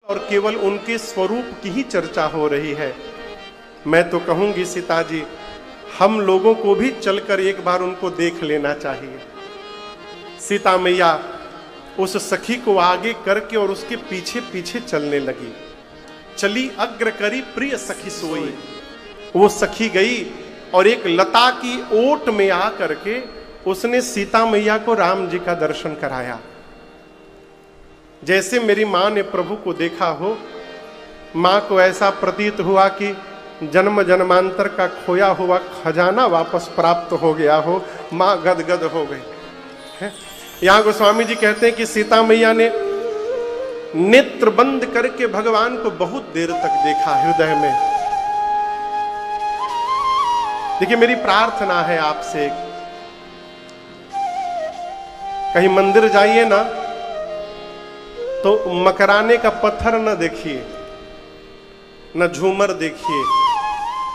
और केवल उनके स्वरूप की ही चर्चा हो रही है। मैं तो कहूंगी सीता जी, हम लोगों को भी चलकर एक बार उनको देख लेना चाहिए। सीता मैया उस सखी को आगे करके और उसके पीछे पीछे चलने लगी। चली अग्र करी प्रिय सखी सोई। वो सखी गई और एक लता की ओट में आ करके उसने सीता मैया को राम जी का दर्शन कराया। जैसे मेरी माँ ने प्रभु को देखा हो, माँ को ऐसा प्रतीत हुआ कि जन्म जन्मांतर का खोया हुआ खजाना वापस प्राप्त हो गया हो। माँ गदगद हो गई। यहाँ गोस्वामी जी कहते हैं कि सीता मैया ने नेत्र बंद करके भगवान को बहुत देर तक देखा हृदय में। देखिए, मेरी प्रार्थना है आपसे, कहीं मंदिर जाइए ना तो मकराने का पत्थर न देखिए, न झूमर देखिए।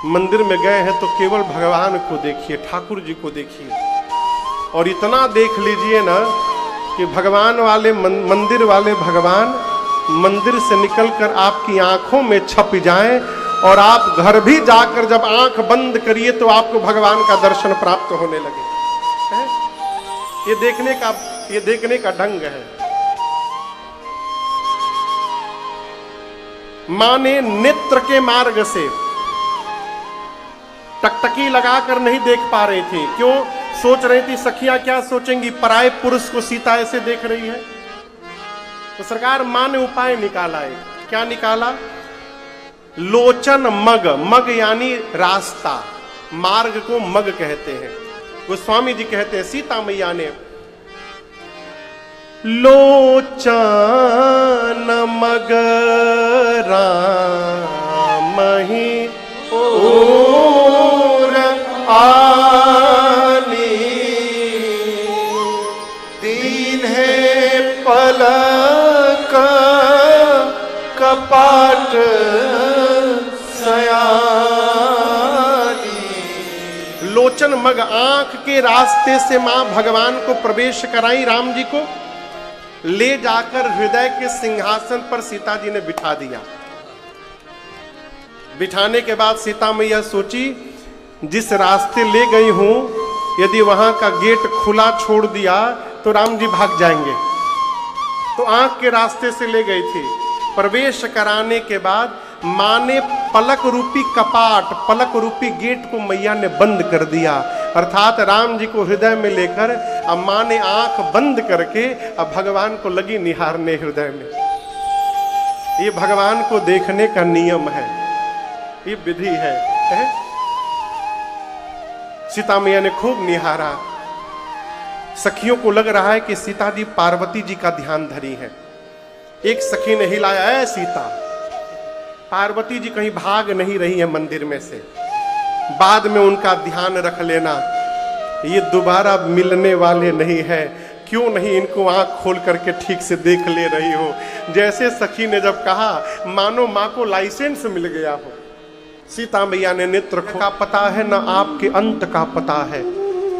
मंदिर में गए हैं तो केवल भगवान को देखिए, ठाकुर जी को देखिए। और इतना देख लीजिए ना कि भगवान वाले मंदिर वाले भगवान मंदिर से निकलकर आपकी आंखों में छप जाएं और आप घर भी जाकर जब आंख बंद करिए तो आपको भगवान का दर्शन प्राप्त होने लगे। ये देखने का ढंग है। मां ने नेत्र के मार्ग से टकटकी लगाकर नहीं देख पा रही थी। क्यों? सोच रही थी सखियां क्या सोचेंगी, पराये पुरुष को सीता ऐसे देख रही है। तो सरकार मां ने उपाय निकाला है। क्या निकाला? लोचन मग, मग यानी रास्ता, मार्ग को मग कहते हैं। गोस्वामी जी कहते हैं सीता मैया ने लोचन मग राम ही ओर आनी, दीन है पलक कपाट सयानी। लोचन मग, आंख के रास्ते से मां भगवान को प्रवेश कराई। राम जी को ले जाकर हृदय के सिंहासन पर सीता जी ने बिठा दिया। बिठाने के बाद सीता मैया सोची, जिस रास्ते ले गई हूं यदि वहां का गेट खुला छोड़ दिया तो राम जी भाग जाएंगे। तो आंख के रास्ते से ले गई थी। प्रवेश कराने के बाद मां ने पलक रूपी कपाट, पलक रूपी गेट को मैया ने बंद कर दिया। अर्थात राम जी को हृदय में लेकर अब मां ने आंख बंद करके अब भगवान को लगी निहारने हृदय में। ये भगवान को देखने का नियम है, ये विधि है। सीता मैया ने खूब निहारा। सखियों को लग रहा है कि सीता जी पार्वती जी का ध्यान धरी है। एक सखी ने हिलाया, है सीता, पार्वती जी कहीं भाग नहीं रही है मंदिर में से, बाद में उनका ध्यान रख लेना, ये दोबारा मिलने वाले नहीं है। क्यों नहीं इनको आंख खोल करके ठीक से देख ले रही हो? जैसे सखी ने जब कहा मानो मां को लाइसेंस मिल गया हो। सीता मैया ने नेत्र का पता है न आपके अंत का पता है।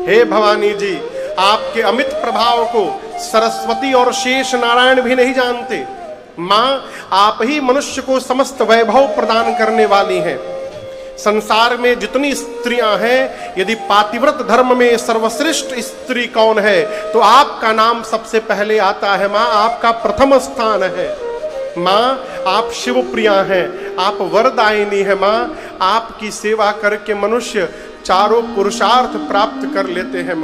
हे भवानी जी, आपके अमित प्रभाव को सरस्वती और शेष नारायण भी नहीं जानते। मां, आप ही मनुष्य को समस्त वैभव प्रदान करने वाली हैं। संसार में जितनी स्त्रियां हैं, यदि पातिव्रत धर्म में सर्वश्रेष्ठ स्त्री कौन है तो आपका नाम सबसे पहले आता है। मां, आपका प्रथम स्थान है। मां, आप शिव प्रिया हैं, आप वरदायिनी है। मां, आपकी सेवा करके मनुष्य चारों पुरुषार्थ प्राप्त कर लेते हैं।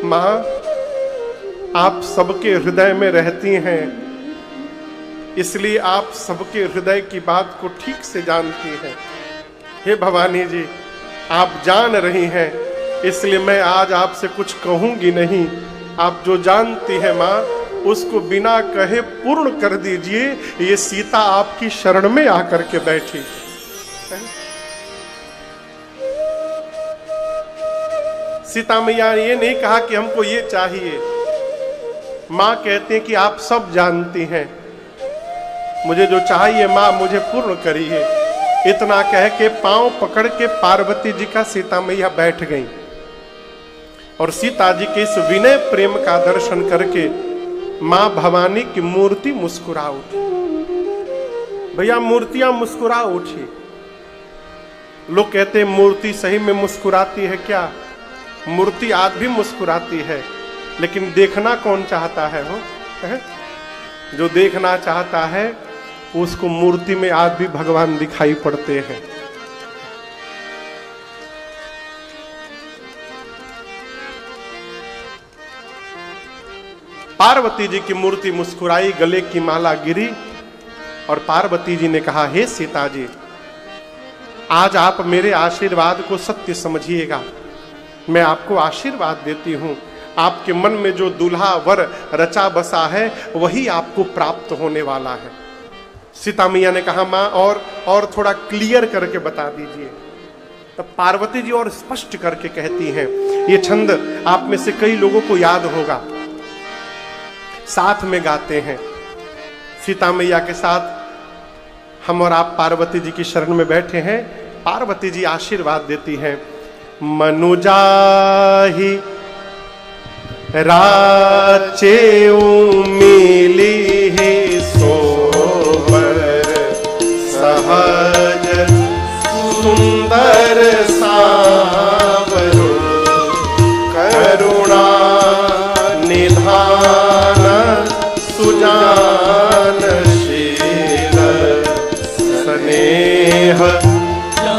मां, आप सबके हृदय में रहती हैं, इसलिए आप सबके हृदय की बात को ठीक से जानती हैं। हे भवानी जी, आप जान रही हैं, इसलिए मैं आज आपसे कुछ कहूंगी नहीं। आप जो जानती हैं मां, उसको बिना कहे पूर्ण कर दीजिए। ये सीता आपकी शरण में आकर के बैठी। सीता मैया ने ये नहीं कहा कि हमको ये चाहिए। मां कहते हैं कि आप सब जानती हैं, मुझे जो चाहिए मां मुझे पूर्ण करिए। इतना कह के पांव पकड़ के पार्वती जी का सीता मैया बैठ गई और सीता जी के इस विनय प्रेम का दर्शन करके मां भवानी की मूर्ति मुस्कुरा उठी। भैया मूर्तियां मुस्कुरा उठी। लोग कहते हैं मूर्ति सही में मुस्कुराती है क्या? मूर्ति आज भी मुस्कुराती है, लेकिन देखना कौन चाहता है हो? जो देखना चाहता है उसको मूर्ति में आज भी भगवान दिखाई पड़ते हैं। पार्वती जी की मूर्ति मुस्कुराई, गले की माला गिरी और पार्वती जी ने कहा, हे सीता जी, आज आप मेरे आशीर्वाद को सत्य समझिएगा। मैं आपको आशीर्वाद देती हूं। आपके मन में जो दूल्हा वर रचा बसा है वही आपको प्राप्त होने वाला है। सीता मैया ने कहा, मां और थोड़ा क्लियर करके बता दीजिए। तब पार्वती जी और स्पष्ट करके कहती हैं। ये छंद आप में से कई लोगों को याद होगा, साथ में गाते हैं। सीता मैया के साथ हम और आप पार्वती जी की शरण में बैठे हैं। पार्वती जी आशीर्वाद देती हैं, मनुजाहि राचेऊ मिली सोबर सहज सुंदर सावरो करुणा निधान सुजानशील स्नेह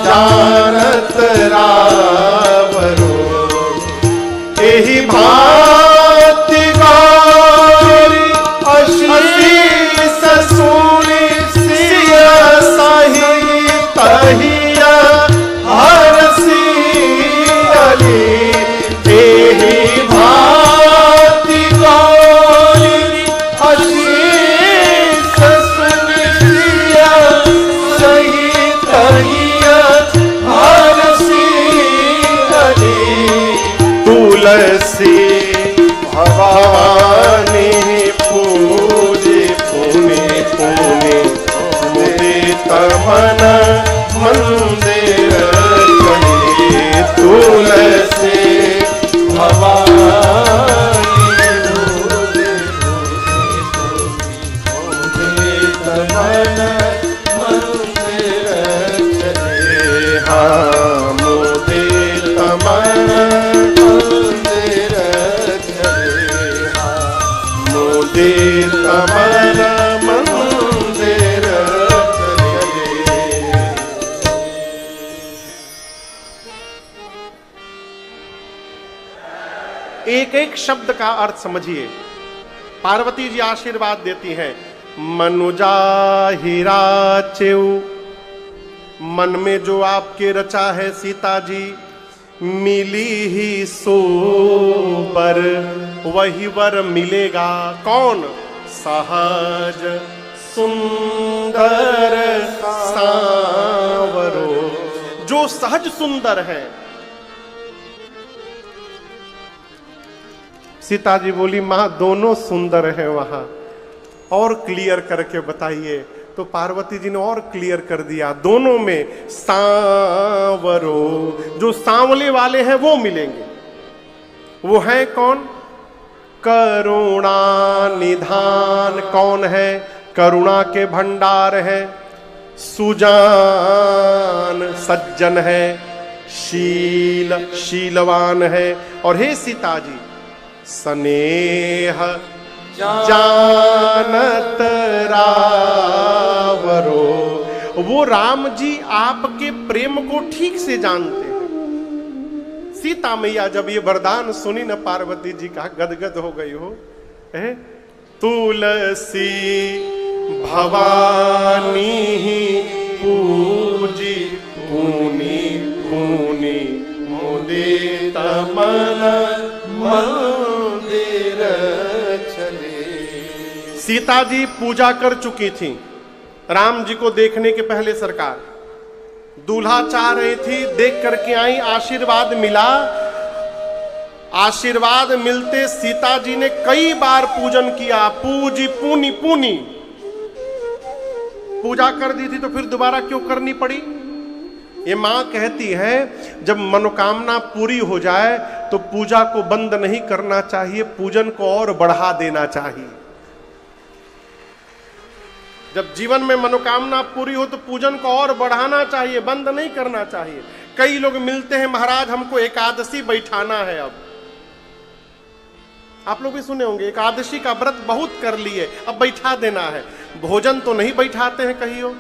जानत रावरो एहि भांति गौरी अशीस सुनि सिया सही तहिया हरसी अली। एहि भांति गौरी अशीस सुनि सिया सही तहिया हरसी अली। तुलसी भवानी पूजे पुनि पुनि मुदित मन मंदिर कहे। तुलसी भवानी मुदित मन मंदिर चले। हाँ मुदित मन मुदित मन मंदिर चले। एक एक शब्द का अर्थ समझिए। पार्वती जी आशीर्वाद देती हैं, मनुजा हिराचेऊ, मन में जो आपके रचा है सीता जी, मिली ही सोबर वही वर मिलेगा। कौन? सहज सुंदर सांवरो, जो सहज सुंदर है। सीता जी बोली, मां दोनों सुंदर हैं वहां, और क्लियर करके बताइए। तो पार्वती जी ने और क्लियर कर दिया, दोनों में सांवरो, जो सांवले वाले हैं वो मिलेंगे। वो है कौन? करुणा निधान। कौन है? करुणा के भंडार है। सुजान सज्जन है। शील शीलवान है। और हे सीता जी, स्नेह जानत रावरो, वो राम जी आपके प्रेम को ठीक से जानते हैं। सीता मैया जब ये वरदान सुनी न, पार्वती जी का गदगद हो गई हो। तुलसी भवानी पूजी पुनि पुनि मुदित मन मंदिर चले। सीता जी पूजा कर चुकी थी राम जी को देखने के पहले। सरकार दूल्हा चाह रही थी, देख करके आई, आशीर्वाद मिला। आशीर्वाद मिलते सीता जी ने कई बार पूजन किया, पूजी पुनि पुनि। पूजा कर दी थी तो फिर दोबारा क्यों करनी पड़ी? ये मां कहती है, जब मनोकामना पूरी हो जाए तो पूजा को बंद नहीं करना चाहिए, पूजन को और बढ़ा देना चाहिए। जब जीवन में मनोकामना पूरी हो तो पूजन को और बढ़ाना चाहिए, बंद नहीं करना चाहिए। कई लोग मिलते हैं, महाराज हमको एकादशी बैठाना है। अब आप लोग भी सुने होंगे, एकादशी का व्रत बहुत कर लिए, अब बैठा देना है। भोजन तो नहीं बैठाते हैं कहीं हो,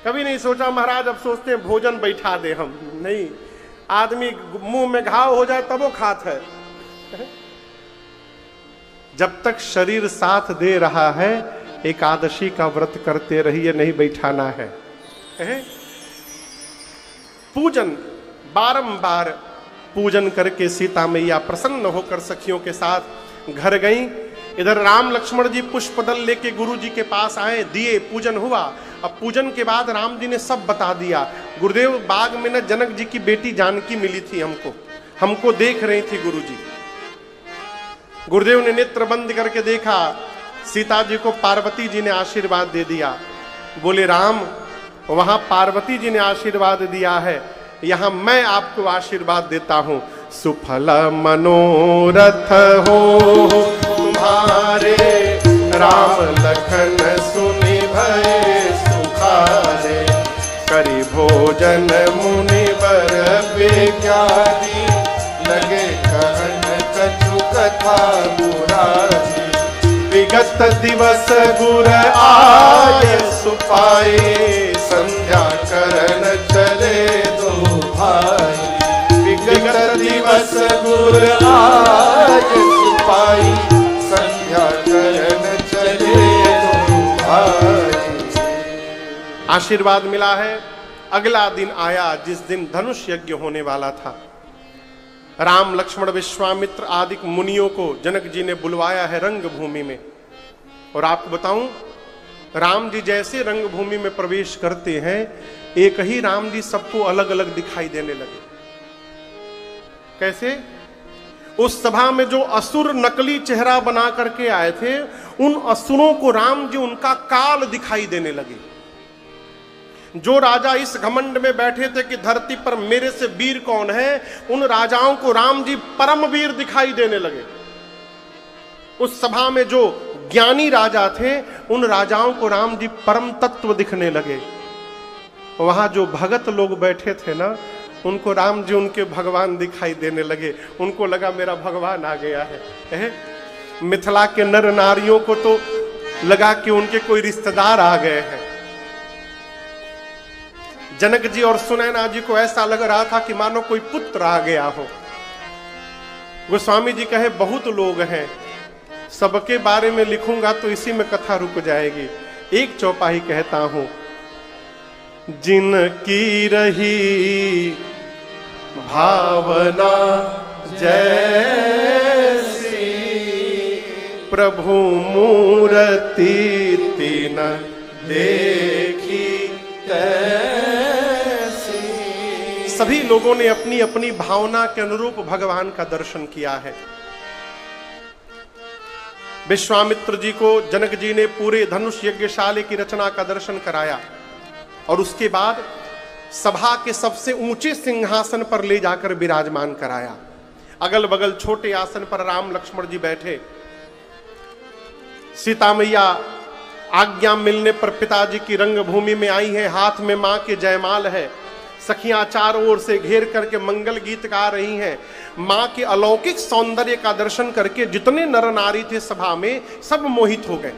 कभी नहीं सोचा महाराज, अब सोचते हैं भोजन बैठा दे हम। नहीं, आदमी मुंह में घाव हो जाए तब वो खात है। जब तक शरीर साथ दे रहा है एकादशी का व्रत करते रहिए, नहीं बैठाना है। पूजन, बारंबार पूजन करके सीता मैया प्रसन्न होकर सखियों के साथ घर गईं। इधर राम लक्ष्मण जी पुष्पदल लेके गुरु जी के पास आए, दिए, पूजन हुआ। अब पूजन के बाद राम जी ने सब बता दिया। गुरुदेव, बाग में न जनक जी की बेटी जानकी मिली थी, हमको देख रही थी गुरु जी। गुरुदेव ने नेत्र बंद करके देखा, सीता जी को पार्वती जी ने आशीर्वाद दे दिया। बोले राम, वहां पार्वती जी ने आशीर्वाद दिया है, यहां मैं आपको आशीर्वाद देता हूं। सुफल मनोरथ हो तुम्हारे, राम लखन सुनि भय सुखारे। करि भोजन मुनिवर बेचारी, लगे कहन कछु कथा मुरारी। विगत दिवस गुर आय सुपाए, संध्या करन चले दो भाई। विगत दिवस गुर आय सुपाई, संध्या करन चले दो भाई। आशीर्वाद मिला है। अगला दिन आया जिस दिन धनुष यज्ञ होने वाला था। राम लक्ष्मण विश्वामित्र आदि मुनियों को जनक जी ने बुलवाया है रंगभूमि में। और आपको बताऊं, राम जी जैसे रंगभूमि में प्रवेश करते हैं, एक ही राम जी सबको अलग अलग दिखाई देने लगे। कैसे? उस सभा में जो असुर नकली चेहरा बना करके आए थे, उन असुरों को राम जी उनका काल दिखाई देने लगे। जो राजा इस घमंड में बैठे थे कि धरती पर मेरे से वीर कौन है, उन राजाओं को राम जी परम वीर दिखाई देने लगे। उस सभा में जो ज्ञानी राजा थे, उन राजाओं को राम जी परम तत्व दिखने लगे। वहां जो भगत लोग बैठे थे ना, उनको राम जी उनके भगवान दिखाई देने लगे। उनको लगा मेरा भगवान आ गया है। मिथिला के नर नारियों को तो लगा कि उनके कोई रिश्तेदार आ गए हैं। जनक जी और सुनैना जी को ऐसा लग रहा था कि मानो कोई पुत्र आ गया हो। गोस्वामी जी कहे बहुत लोग हैं, सबके बारे में लिखूंगा तो इसी में कथा रुक जाएगी। एक चौपाई कहता हूं, जिनकी रही भावना जैसी, प्रभु मूर्ति तीन देखी तैसी। सभी लोगों ने अपनी अपनी भावना के अनुरूप भगवान का दर्शन किया है। विश्वामित्र जी को जनक जी ने पूरे धनुष यज्ञशाला की रचना का दर्शन कराया और उसके बाद सभा के सबसे ऊंचे सिंहासन पर ले जाकर विराजमान कराया। अगल बगल छोटे आसन पर राम लक्ष्मण जी बैठे। सीता मैया आज्ञा मिलने पर पिताजी की रंगभूमि में आई है, हाथ में मां के जयमाल है। सखियां चारों ओर से घेर करके मंगल गीत गा रही हैं। मां के अलौकिक सौंदर्य का दर्शन करके जितने नर नारी थे सभा में, सब मोहित हो गए।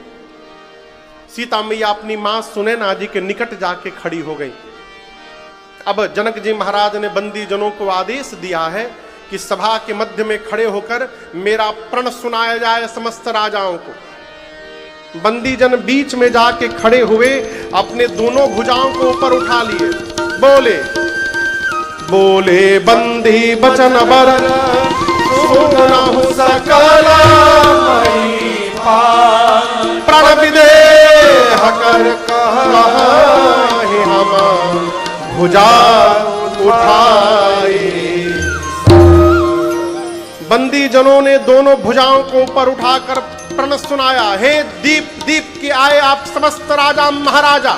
सीता मैया अपनी मां सुनैना जी के निकट जाके खड़ी हो गई। अब जनक जी महाराज ने बंदी जनों को आदेश दिया है कि सभा के मध्य में खड़े होकर मेरा प्रण सुनाया जाए समस्त राजाओं को। बंदी जन बीच में जाके खड़े हुए, अपने दोनों भुजाओं को ऊपर उठा लिए। बोले बोले बंदी बचन बर सुनहु सकल प्रण विदेह कर कहि हम भुजा उठाई। बंदी जनों ने दोनों भुजाओं को ऊपर उठाकर प्रण सुनाया, हे दीप दीप की आए आप समस्त राजा महाराजा।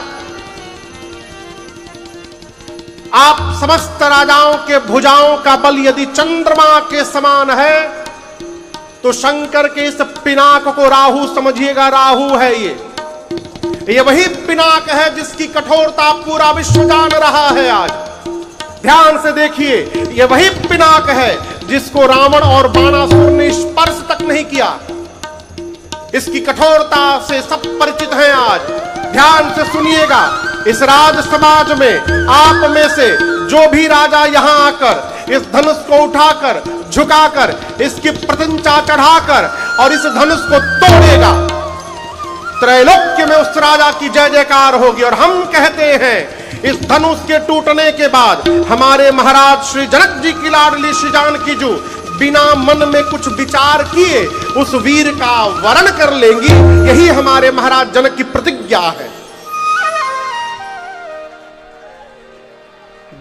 आप समस्त राजाओं के भुजाओं का बल यदि चंद्रमा के समान है तो शंकर के इस पिनाक को राहु समझिएगा, राहु है ये। ये वही पिनाक है जिसकी कठोरता पूरा विश्व जान रहा है आज। ध्यान से देखिए, ये वही पिनाक है जिसको रावण और बाणासुर ने स्पर्श तक नहीं किया। इसकी कठोरता से सब परिचित हैं आज। ध्यान से सुनिएगा, इस राज समाज में आप में से जो भी राजा यहां आकर इस धनुष को उठाकर झुकाकर इसकी प्रतिष्ठा चढ़ाकर और इस धनुष को तोड़ेगा, त्रैलोक्य में उस राजा की जय जयकार होगी। और हम कहते हैं इस धनुष के टूटने के बाद हमारे महाराज श्री जनक जी की लाडली श्री जानकी जी बिना मन में कुछ विचार किए उस वीर का वरण कर लेंगी। यही हमारे महाराज जनक की प्रतिज्ञा है।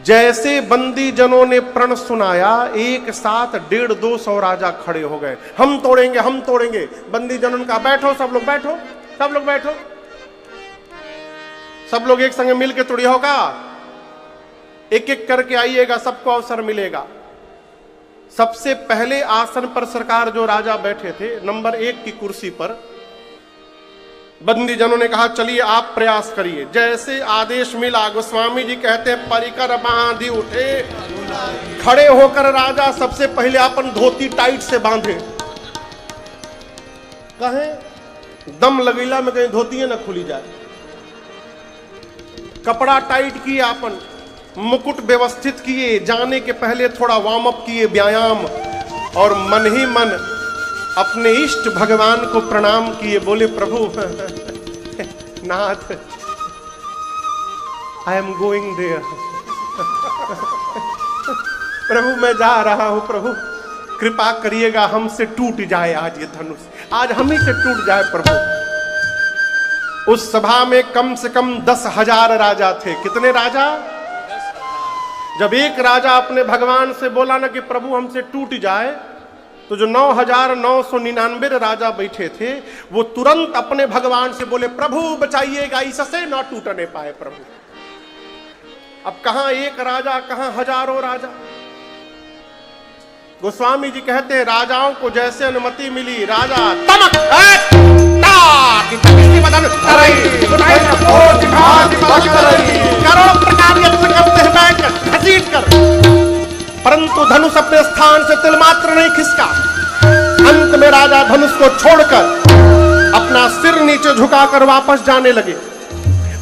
जैसे बंदी जनों ने प्रण सुनाया, एक साथ 150-200 राजा खड़े हो गए। हम तोड़ेंगे, हम तोड़ेंगे। बंदी जनों का बैठो, सब लोग बैठो, सब लोग बैठो, सब लोग एक संग मिल के तोड़ी होगा। एक एक करके आइएगा, सबको अवसर मिलेगा। सबसे पहले आसन पर सरकार जो राजा बैठे थे, नंबर 1 की कुर्सी पर, बंदी जनों ने कहा चलिए आप प्रयास करिए। जैसे आदेश मिला, गोस्वामी जी कहते हैं परिकर बांधी उठे, खड़े होकर राजा सबसे पहले अपन धोती टाइट से बांधे। कहें दम लगीला में कहीं धोती न खुली जाए। कपड़ा टाइट किए, अपन मुकुट व्यवस्थित किए, जाने के पहले थोड़ा वार्म अप किए, व्यायाम, और मन ही मन अपने इष्ट भगवान को प्रणाम किए। बोले प्रभु नाथ, आई एम गोइंग देयर। प्रभु मैं जा रहा हूं, प्रभु कृपा करिएगा हमसे टूट जाए आज ये धनुष, आज हम ही से टूट जाए प्रभु। उस सभा में कम से कम 10,000 राजा थे। कितने राजा? जब एक राजा अपने भगवान से बोला ना कि प्रभु हमसे टूट जाए, तो जो 9,999 राजा बैठे थे वो तुरंत अपने भगवान से बोले प्रभु बचाइएगा, इससे ना टूटने पाए प्रभु। अब कहां एक राजा, कहां हजारों राजा। गोस्वामी जी कहते हैं राजाओं को जैसे अनुमति मिली, राजा तमक करोड़ों प्रकार यत्न करते हैं बैठकर घसीट कर, परंतु धनुष अपने स्थान से तिल मात्र नहीं खिसका। अंत में राजा धनुष को छोड़कर अपना सिर नीचे झुकाकर वापस जाने लगे।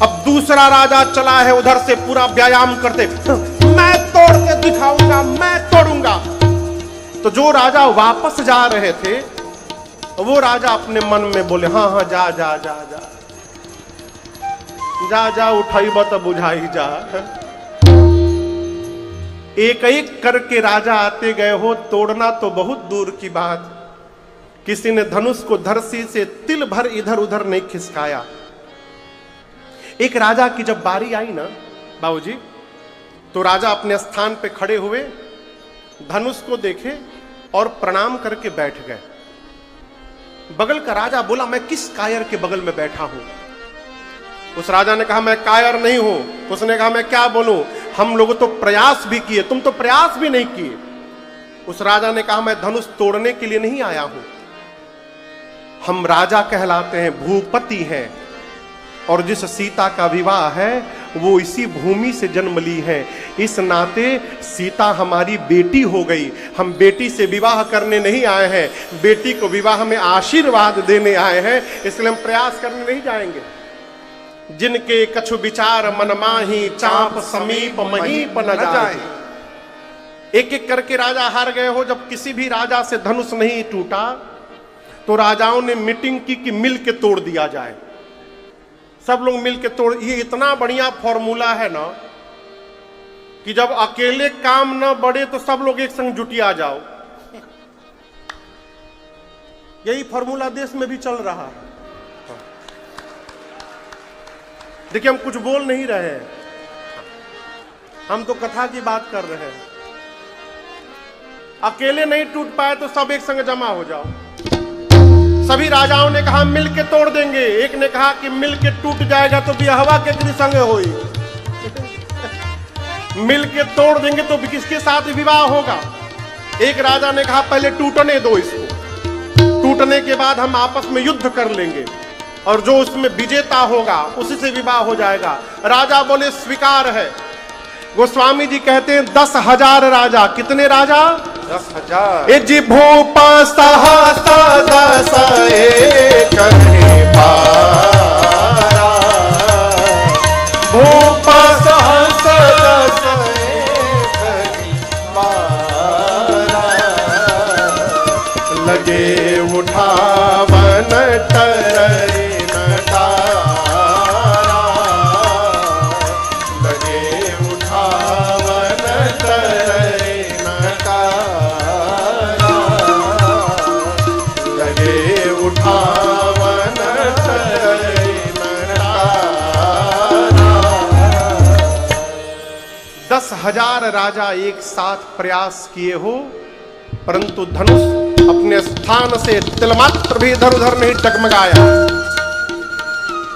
अब दूसरा राजा चला है उधर से पूरा व्यायाम करते, मैं तोड़ के दिखाऊंगा, मैं तोड़ूंगा। तो जो राजा वापस जा रहे थे वो राजा अपने मन में बोले हाँ हाँ जा जा जा जा जा जा, उठाइब तो बुझाई जा। एक एक करके राजा आते गए हो, तोड़ना तो बहुत दूर की बात, किसी ने धनुष को धरती से तिल भर इधर उधर नहीं खिसकाया। एक राजा की जब बारी आई ना बाबूजी, तो राजा अपने स्थान पे खड़े हुए, धनुष को देखे और प्रणाम करके बैठ गए। बगल का राजा बोला मैं किस कायर के बगल में बैठा हूं? उस राजा ने कहा मैं कायर नहीं हूं। उसने कहा मैं क्या बोलूं, हम लोग तो प्रयास भी किए, तुम तो प्रयास भी नहीं किए। उस राजा ने कहा मैं धनुष तोड़ने के लिए नहीं आया हूं, हम राजा कहलाते हैं, भूपति हैं, और जिस सीता का विवाह है वो इसी भूमि से जन्म ली है। इस नाते सीता हमारी बेटी हो गई। हम बेटी से विवाह करने नहीं आए हैं, बेटी को विवाह में आशीर्वाद देने आए हैं, इसलिए हम प्रयास करने नहीं जाएंगे। जिनके कछु विचार मन माही, चाप समीप महीप न जाए। एक एक करके राजा हार गए हो। जब किसी भी राजा से धनुष नहीं टूटा तो राजाओं ने मीटिंग की कि मिल के तोड़ दिया जाए। सब लोग मिल के तोड़। ये इतना बढ़िया फॉर्मूला है ना कि जब अकेले काम न बढ़े तो सब लोग एक संग जुटिया जाओ। यही फॉर्मूला देश में भी चल रहा है। देखिए हम कुछ बोल नहीं रहे हैं, हम तो कथा की बात कर रहे हैं। अकेले नहीं टूट पाए तो सब एक संग जमा हो जाओ। सभी राजाओं ने कहा मिल के तोड़ देंगे। एक ने कहा कि मिल के टूट जाएगा तो बिहवा के संग होई। मिल के तोड़ देंगे तो किसके साथ विवाह होगा? एक राजा ने कहा पहले टूटने दो इसको, टूटने के बाद हम आपस में युद्ध कर लेंगे। और जो उसमें विजेता होगा उसी से विवाह हो जाएगा। राजा बोले स्वीकार है। गोस्वामी जी कहते हैं 10,000 राजा। कितने राजा? 10,000। ए जी भूप सहस 10 एक बारा, भूप सहस 10 एक बारा, लगे उठावन टरे नटारा, लगे उठावन टरे नटारा, लगे उठावन टरे नटारा। 10,000 राजा एक साथ प्रयास किए हो, परंतु धनुष अपने स्थान से तिलमात्र भी इधर उधर नहीं डगमगाया।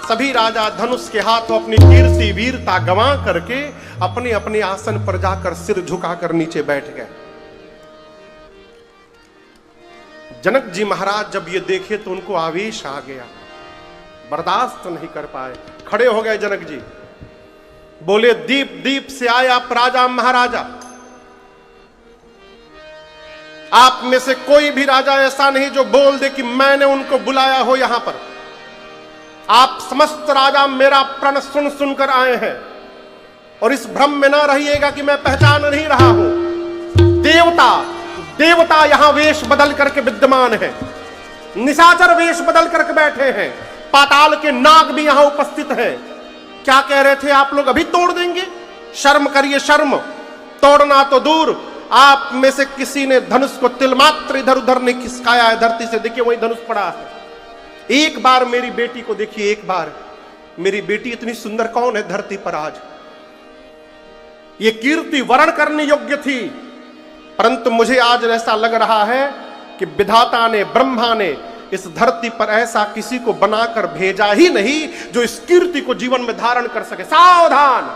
सभी राजा धनुष के हाथों अपनी कीर्ति वीरता गंवा करके अपने अपने आसन पर जाकर सिर झुकाकर नीचे बैठ गए। जनक जी महाराज जब ये देखे तो उनको आवेश आ गया, बर्दाश्त नहीं कर पाए, खड़े हो गए जनक जी। बोले दीप दीप से आए आप राजा महाराजा, आप में से कोई भी राजा ऐसा नहीं जो बोल दे कि मैंने उनको बुलाया हो यहां पर। आप समस्त राजा मेरा प्रण सुन सुनकर आए हैं और इस भ्रम में ना रहिएगा कि मैं पहचान नहीं रहा हूं। देवता देवता यहां वेश बदल करके विद्यमान है, निशाचर वेश बदल करके बैठे हैं, पाताल के नाग भी यहां उपस्थित हैं। क्या कह रहे थे आप लोग? अभी तोड़ देंगे? शर्म करिए, शर्म। तोड़ना तो दूर, आप में से किसी ने धनुष को तिलमात्र इधर उधर नहीं खिसकाया है धरती से। देखिए वही धनुष पड़ा है। एक बार मेरी बेटी को देखिए, एक बार। मेरी बेटी इतनी सुंदर कौन है धरती पर आज? ये कीर्ति वर्ण करने योग्य थी, परंतु मुझे आज ऐसा लग रहा है कि विधाता ने, ब्रह्मा ने इस धरती पर ऐसा किसी को बनाकर भेजा ही नहीं जो इस कीर्ति को जीवन में धारण कर सके। सावधान,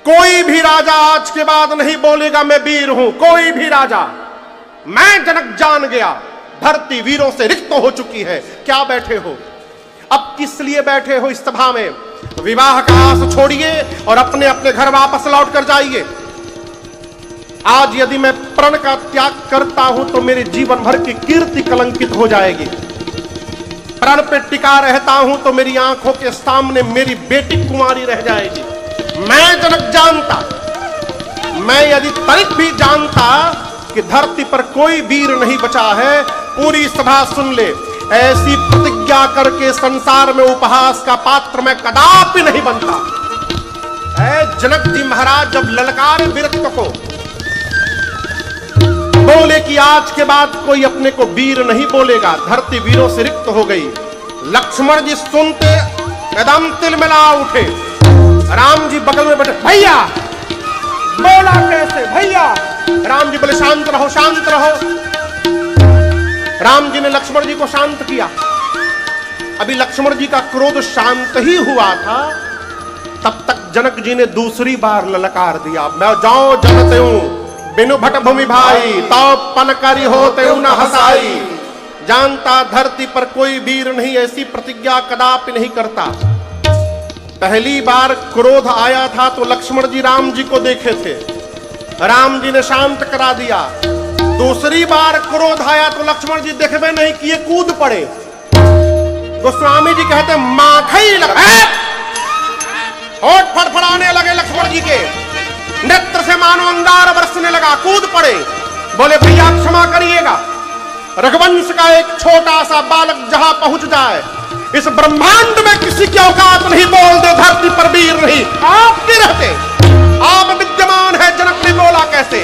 कोई भी राजा आज के बाद नहीं बोलेगा मैं वीर हूं। कोई भी राजा, मैं जनक जान गया, धरती वीरों से रिक्त हो चुकी है। क्या बैठे हो? अब किस लिए बैठे हो इस सभा में? विवाह का आस छोड़िए और अपने अपने घर वापस लौट कर जाइए। आज यदि मैं प्रण का त्याग करता हूं तो मेरे जीवन भर की कीर्ति कलंकित हो जाएगी। प्रण पे टिका रहता हूं तो मेरी आंखों के सामने मेरी बेटी कुंवारी रह जाएगी। मैं जनक जानता, मैं यदि तनिक भी जानता कि धरती पर कोई वीर नहीं बचा है, पूरी सभा सुन ले, ऐसी प्रतिज्ञा करके संसार में उपहास का पात्र मैं कदापि नहीं बनता। जनक जी महाराज जब ललकारे वीरत्व को, बोले कि आज के बाद कोई अपने को वीर नहीं बोलेगा, धरती वीरों से रिक्त हो गई। लक्ष्मण जी सुनते एकदम तिलमिला उठे। राम जी बगल में बैठे, भैया बोला कैसे भैया? राम जी बोले शांत रहो, शांत रहो। राम जी ने लक्ष्मण जी को शांत किया। अभी लक्ष्मण जी का क्रोध शांत ही हुआ था, तब तक जनक जी ने दूसरी बार ललकार दिया, मैं जाऊं जनते हूं बिनु भट भूमि भाई, तो पन करी होते न हसाई। जानता धरती पर कोई वीर नहीं ऐसी प्रतिज्ञा कदापि नहीं करता। पहली बार क्रोध आया था तो लक्ष्मण जी राम जी को देखे थे, राम जी ने शांत करा दिया। दूसरी बार क्रोध आया तो लक्ष्मण जी देखबे नहीं किए, कूद पड़े। गोस्वामी जी कहते माखई लगा, होठ फड़फड़ाने लगे लक्ष्मण जी के, नेत्र से मानो अंगार बरसने लगा, कूद पड़े। बोले भैया क्षमा करिएगा, रघुवंश का एक छोटा सा बालक जहां पहुंच जाए, इस ब्रह्मांड में किसी की औकात नहीं, बोल दे धरती पर वीर नहीं। आप नहीं रहते, आप विद्यमान है। जनक ने बोला कैसे?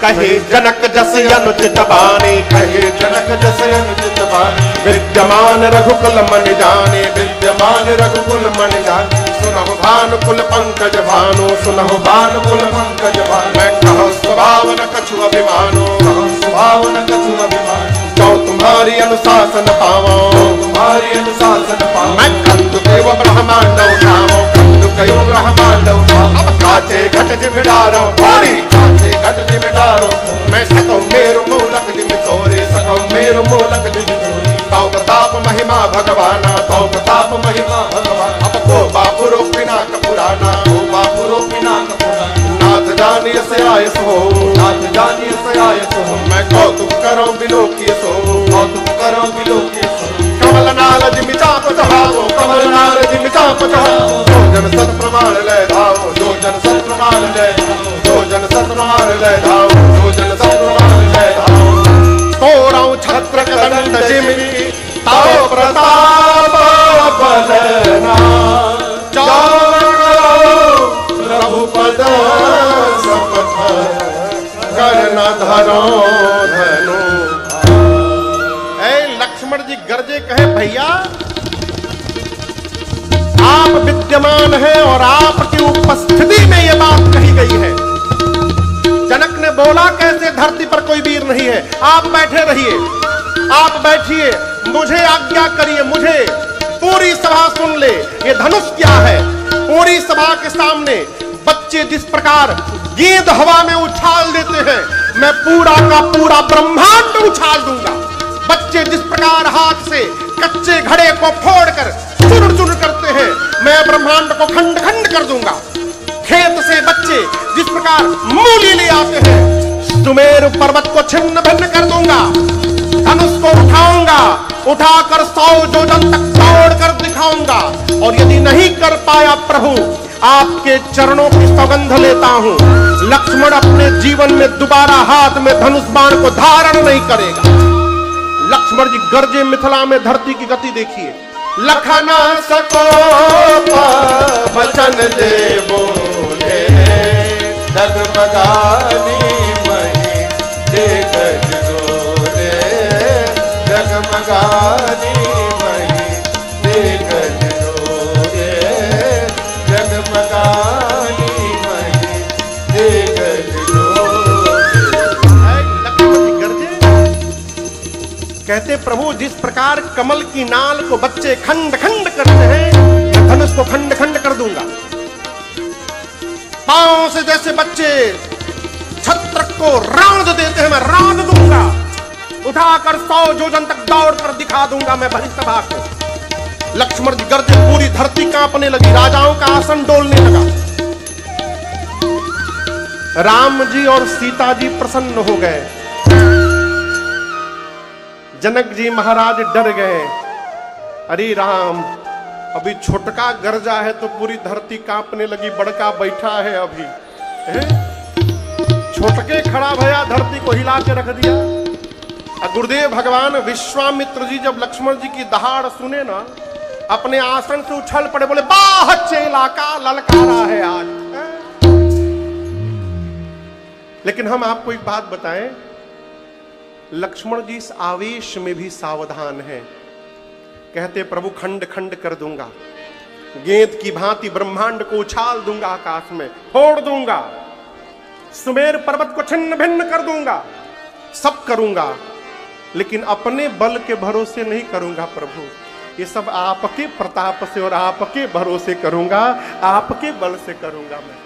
कहे जनक जस अनुचित बानी, कहे जनक जस अनुचित बानी, विद्यमान रघुकुल मन जाने, विद्यमान रघुकुल मन जाने। सुनहु भानुकुल पंकज भानु, सुनहु भानुकुल पंकज भानु, मैं कहो स्वभाव न कछु अभिमानो, कहो स्वभाव न कछु अभिमानो। जो तुम्हारी अनुशासन पावो, तुम्हारी अनुशासन पावो, मैं कंदु देव ब्रह्मांड उठावो, कंदु कयो ब्रह्मांड उठावो। अब काचे घट जिमिडारो भोरी, काचे घट जिमिडारो, मैं सकौ मेरु मूलक जिमि तोरे, सकौ मेरु मूलक जिमि तोरे। ताप ताप महिमा धरो धनु। लक्ष्मण जी गरजे, कहे भैया आप विद्यमान हैं और आपकी उपस्थिति में यह बात कही गई है। जनक ने बोला कैसे धरती पर कोई वीर नहीं है, आप बैठे रहिए, आप बैठिए, मुझे आज्ञा करिए, मुझे पूरी सभा सुन ले, ये धनुष क्या है। पूरी सभा के सामने बच्चे जिस प्रकार गेंद हवा में उछाल देते हैं, मैं पूरा का पूरा ब्रह्मांड उछाल दूंगा। बच्चे जिस प्रकार हाथ से कच्चे घड़े को फोड़कर चूर चूर करते हैं, मैं ब्रह्मांड को खंड खंड कर दूंगा। खेत से बच्चे जिस प्रकार मूली ले आते हैं, सुमेरु पर्वत को छिन्न भिन्न कर दूंगा। धनुष को उठाऊंगा, उठाकर 100 योजन तक दौड़ कर दिखाऊंगा। और यदि नहीं कर पाया प्रभु, आपके चरणों की सौगंध लेता हूं, लक्ष्मण अपने जीवन में दोबारा हाथ में धनुष बाण को धारण नहीं करेगा। लक्ष्मण जी गरजे, मिथिला में धरती की गति देखिए। लखन सको वचन दे बोले, डगमगानी मही देखत डोले, डगमगानी मही देखत डोले, डगमगानी मही देखत डोले। लक्ष्मण जी गरजे, कहते प्रभु जिस प्रकार कमल की नाल को बच्चे खंड खंड करते हैं, मैं धनुष को खंड खंड कर दूंगा। पांव से जैसे बच्चे छत्र को रांद देते हैं, मैं रांद दूंगा। उठाकर 100 योजन तक दौड़ कर दिखा दूंगा मैं भरी सभा को। लक्ष्मण जी गरजे, पूरी धरती कांपने लगी, राजाओं का आसन डोलने लगा। राम जी और सीता जी प्रसन्न हो गए। जनक जी महाराज डर गए। अरे राम, अभी छोटका गरजा है तो पूरी धरती कांपने लगी, बड़का बैठा है अभी, छोटके खड़ा भया धरती को हिला के रख दिया। गुरुदेव भगवान विश्वामित्र जी जब लक्ष्मण जी की दहाड़ सुने ना, अपने आसन से उछल पड़े, बोले बाह चेला का ललकारा है आज। लेकिन हम आपको एक बात बताएं, लक्ष्मण जी इस आवेश में भी सावधान हैं। कहते प्रभु खंड खंड कर दूंगा, गेंद की भांति ब्रह्मांड को उछाल दूंगा, आकाश में फोड़ दूंगा, सुमेर पर्वत को छिन्न भिन्न कर दूंगा, सब करूंगा, लेकिन अपने बल के भरोसे नहीं करूंगा प्रभु, ये सब आपके प्रताप से और आपके भरोसे करूंगा, आपके बल से करूंगा मैं।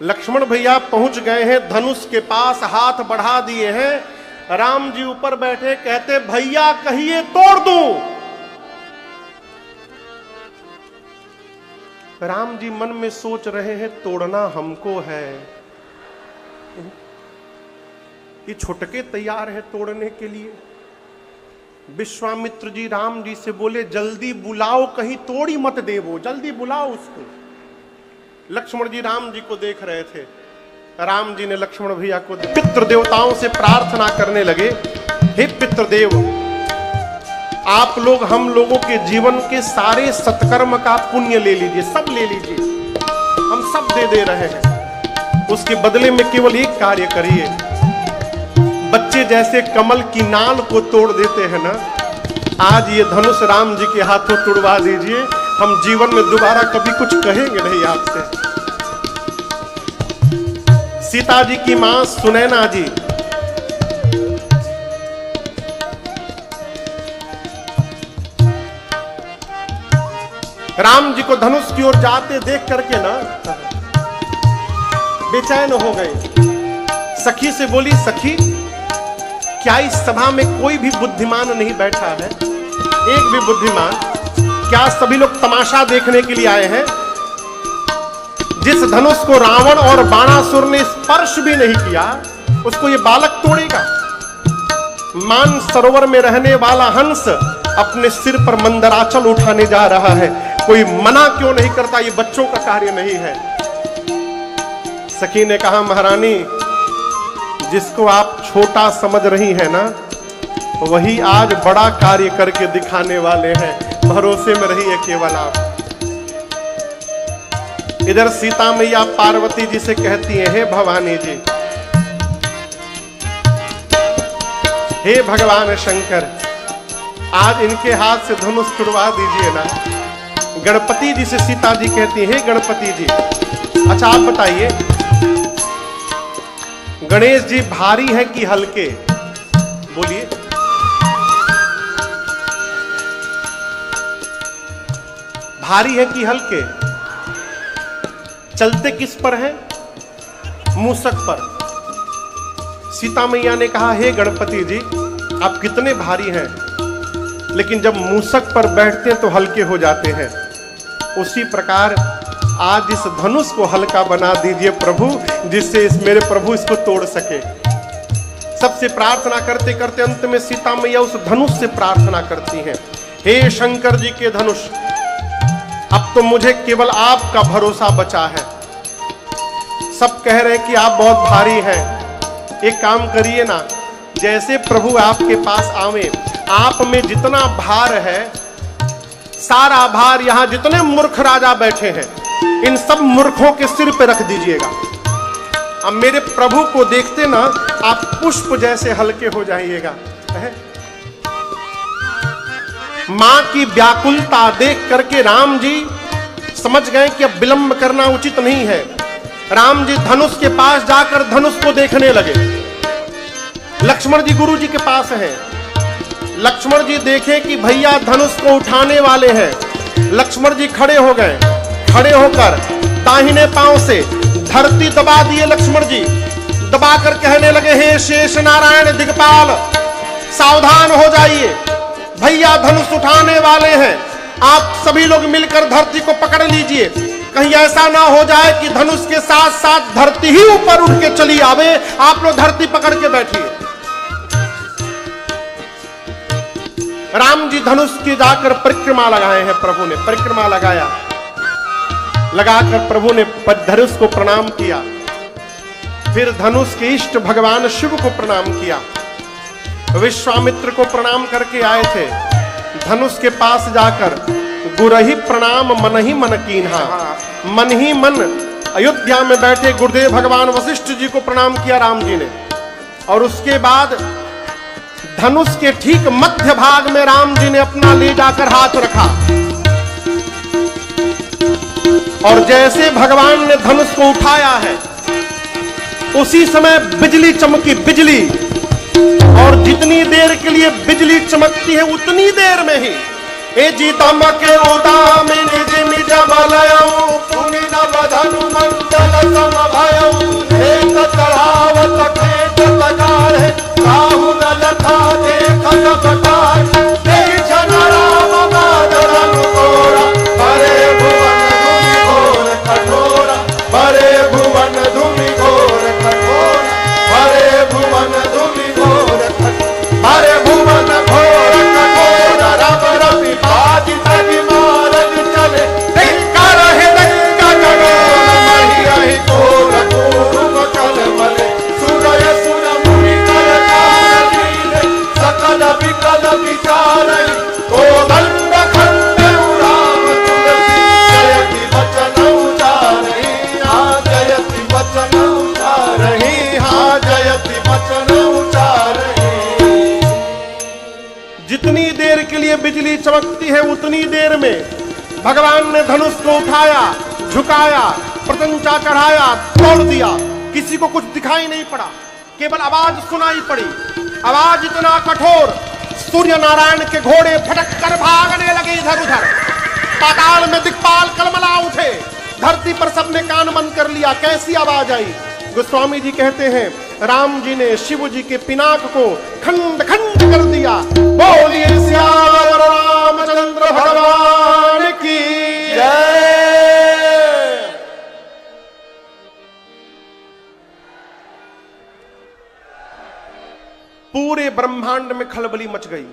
लक्ष्मण भैया पहुंच गए हैं, धनुष के पास हाथ बढ़ा दिए हैं। राम जी ऊपर बैठे, कहते भैया कहिए तोड़ दूं। राम जी मन में सोच रहे हैं तोड़ना हमको है, ये छुटके तैयार है तोड़ने के लिए। विश्वामित्र जी राम जी से बोले जल्दी बुलाओ, कहीं तोड़ी मत देवो, जल्दी बुलाओ उसको। लक्ष्मण जी राम जी को देख रहे थे। राम जी ने लक्ष्मण भैया को पितृ देवताओं से प्रार्थना करने लगे, हे पितृदेव, आप लोग हम लोगों के जीवन के सारे सत्कर्म का पुण्य ले लीजिए, सब ले लीजिए, हम सब दे रहे हैं। उसके बदले में केवल एक कार्य करिए, बच्चे जैसे कमल की नाल को तोड़ देते हैं ना, आज ये धनुष राम जी के हाथों तुड़वा दीजिए, हम जीवन में दोबारा कभी कुछ कहेंगे नहीं आपसे। सीता जी की मां सुनैना जी, राम जी को धनुष की ओर जाते देख करके ना बेचैन हो गए। सखी से बोली, सखी क्या इस सभा में कोई भी बुद्धिमान नहीं बैठा है? एक भी बुद्धिमान? क्या सभी लोग तमाशा देखने के लिए आए हैं? जिस धनुष को रावण और बाणासुर ने स्पर्श भी नहीं किया, उसको ये बालक तोड़ेगा? मान सरोवर में रहने वाला हंस अपने सिर पर मंदराचल उठाने जा रहा है, कोई मना क्यों नहीं करता? ये बच्चों का कार्य नहीं है। सखी ने कहा, महारानी जिसको आप छोटा समझ रही है ना, वही आज बड़ा कार्य करके दिखाने वाले हैं, भरोसे में रहिए केवल आप। इधर सीता मैया पार्वती जी से कहती है, हे भवानी जी, हे भगवान शंकर, आज इनके हाथ से धनुष तुड़वा दीजिए ना। गणपति जी से सीता जी कहती है, हे गणपति जी, अच्छा आप बताइए, गणेश जी भारी है कि हल्के? बोलिए। भारी है कि हल्के? चलते किस पर हैं? मूसक पर। सीता मैया ने कहा, हे गणपति जी, आप कितने भारी हैं, लेकिन जब मूसक पर बैठते हैं तो हल्के हो जाते हैं। उसी प्रकार आज इस धनुष को हल्का बना दीजिए प्रभु, जिससे इस मेरे प्रभु इसको तोड़ सके। सबसे प्रार्थना करते करते अंत में सीता मैया उस धनुष से प्रार्थना करती हैं, हे शंकर जी के धनुष, अब तो मुझे केवल आपका भरोसा बचा है। सब कह रहे हैं कि आप बहुत भारी हैं, एक काम करिए ना, जैसे प्रभु आपके पास आवे, आप में जितना भार है, सारा भार यहां जितने मूर्ख राजा बैठे हैं, इन सब मूर्खों के सिर पे रख दीजिएगा। अब मेरे प्रभु को देखते ना आप पुष्प जैसे हल्के हो जाइएगा। मां की व्याकुलता देख करके राम जी समझ गए कि अब विलंब करना उचित नहीं है। राम जी धनुष के पास जाकर धनुष को देखने लगे। लक्ष्मण जी गुरु जी के पास हैं। लक्ष्मण जी देखे कि भैया धनुष को उठाने वाले हैं। लक्ष्मण जी खड़े हो गए। खड़े होकर दाहिने पांव से धरती दबा दिए। लक्ष्मण जी दबाकर कहने लगे, हे शेष नारायण दिगपाल, सावधान हो जाइए, भैया धनुष उठाने वाले हैं। आप सभी लोग मिलकर धरती को पकड़ लीजिए, कहीं ऐसा ना हो जाए कि धनुष के साथ साथ धरती ही ऊपर उठ के चली आवे। आप लोग धरती पकड़ के बैठिए। राम जी धनुष की जाकर परिक्रमा लगाए हैं। प्रभु ने परिक्रमा लगाया, लगाकर प्रभु ने धनुष को प्रणाम किया। फिर धनुष के इष्ट भगवान शिव को प्रणाम किया। विश्वामित्र को प्रणाम करके आए थे। धनुष के पास जाकर गुरहि प्रणाम मन ही मन कीन्हा, मन ही मन अयोध्या में बैठे गुरुदेव भगवान वशिष्ठ जी को प्रणाम किया राम जी ने। और उसके बाद धनुष के ठीक मध्य भाग में राम जी ने अपना ले जाकर हाथ रखा। और जैसे भगवान ने धनुष को उठाया है, उसी समय बिजली चमकी। बिजली, और जितनी देर के लिए बिजली चमकती है उतनी देर में ही ए जीतम के उदामिनी जिमि जबलयऊ पुनि नव धनु मंडल समभयऊ एक चढ़ावत खेत लगाए राहु लथा देखत बटार तेई छन राम बादल घोरा परे भुवन धुमि घोर कठोरा परे भुवन धुमि घोर कठोरा परे भुवन धुमि घोर परे भुवन घोर कठोरा रब रवि बाजी तनि मारग चले धिक्कार है धिक्का करो महि अहि घोर घोर कल मले सुरय सुर मुनि कर कीले सकल विकल विचारई को दंड खंड राम तुलसी जयति वचन उचारई हा जयति वचन उचारई हा जयति वचन उचारई। जितनी देर के लिए बिजली चमकती है उतनी देर में भगवान ने धनुष को उठाया, झुकाया, प्रतंचा चढ़ाया, तोड़ दिया। किसी को कुछ दिखाई नहीं पड़ा, केवल आवाज सुनाई पड़ी। आवाज इतना कठोर, सूर्य नारायण के घोड़े फटक कर भागने लगे इधर उधर। पाताल में दिक्पाल कलमला उठे। धरती पर सबने कान बंद कर लिया। कैसी आवाज आई? गोस्वामी जी कहते हैं, राम जी ने शिव जी के पिनाक को खंड खंड कर दिया। बोलिए श्याम रामचंद्र भगवान की जय। पूरे ब्रह्मांड में खलबली मच गई,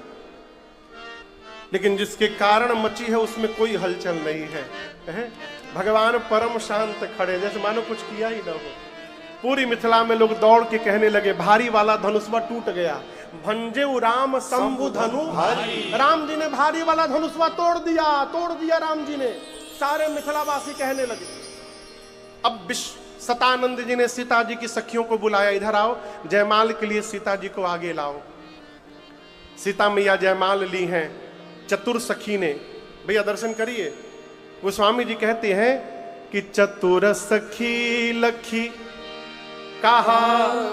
लेकिन जिसके कारण मची है उसमें कोई हलचल नहीं है। भगवान परम शांत खड़े, जैसे मानो कुछ किया ही ना हो। पूरी मिथिला में लोग दौड़ के कहने लगे, भारी वाला धनुषवा टूट गया। भंजे राम शंभु धनु भारी। राम जी ने भारी वाला धनुषवा तोड़ दिया, तोड़ दिया राम जी ने। सारे मिथिलावासी कहने लगे। अब सतानंद जी ने सीता जी की सखियों को बुलाया, इधर आओ, जयमाल के लिए सीता जी को आगे लाओ। सीता मैया जयमाल ली हैं चतुर सखी ने। भैया दर्शन करिए। गोस्वामी जी कहते हैं कि चतुर सखी लखी कहा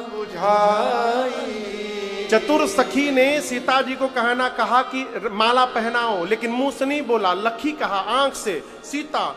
बुझाई। चतुर सखी ने सीता जी को कहना कहा कि माला पहनाओ, लेकिन मुंह से नहीं बोला, लखी कहा आंख से। सीता